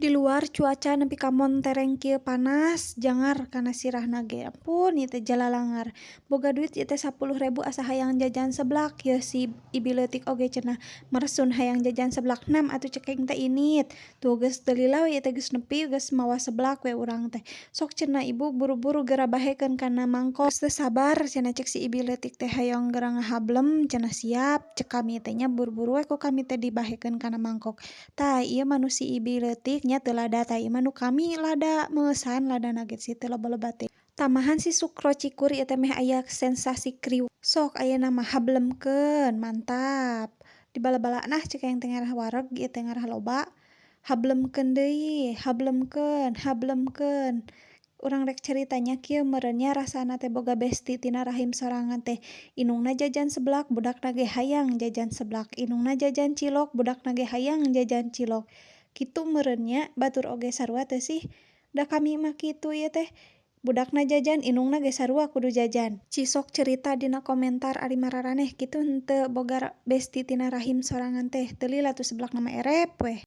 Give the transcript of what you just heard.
Di luar cuaca nepi ka montereng kieu panas jangar kana sirahna ge. Ampun ieu teh jalalangar. Boga duit ieu teh 10.000 asa hayang jajan seblak. Ieu si ibi leutik oge cenah meresun hayang jajan seblak. Nam atuh cekeng teh init. Tuh geus teu lila we ieu teh geus nepi geus mawa seblak we urang teh. Sok cenah ibu buru-buru geura bahekeun kana mangkok. Geus teu sabar cenah cek si ibi leutik teh hayang geura ngahablem cenah siap. Cek kami teh nya buru-buru we ku kami teh dibahekeun kana mangkok. Tah ieu mah nu si ibi leutik nya teu lada tah ieu mah nu kami lada meusan ladana ge si teu loba-loba teh. Tamahan si sukro cikur ieu teh meh aya sensasi kriuk. Sok ayeuna mah hablemkeun mantap. Di bala-bala nah cekeng teh ngarah wareg ieu teh ngarah loba. Hablemkeun deui, hablemkeun. Urang rek carita nya kieu meureun nya rasana teh boga besti tina rahim sorangan teh. Inungna jajan seblak, budakna ge hayang jajan seblak. Inungna jajan cilok, budakna ge hayang jajan cilok. Kitu meureun nya batur oge sarua teu sih? Da kami mah kitu ieu teh. Budakna jajan, inungna ge sarua kudu jajan. Ci sok cerita dina komentar ari mararaneh kitu henteu boga besti tina rahim sorangan teh. Teu lila tuh seblak na mah erep we.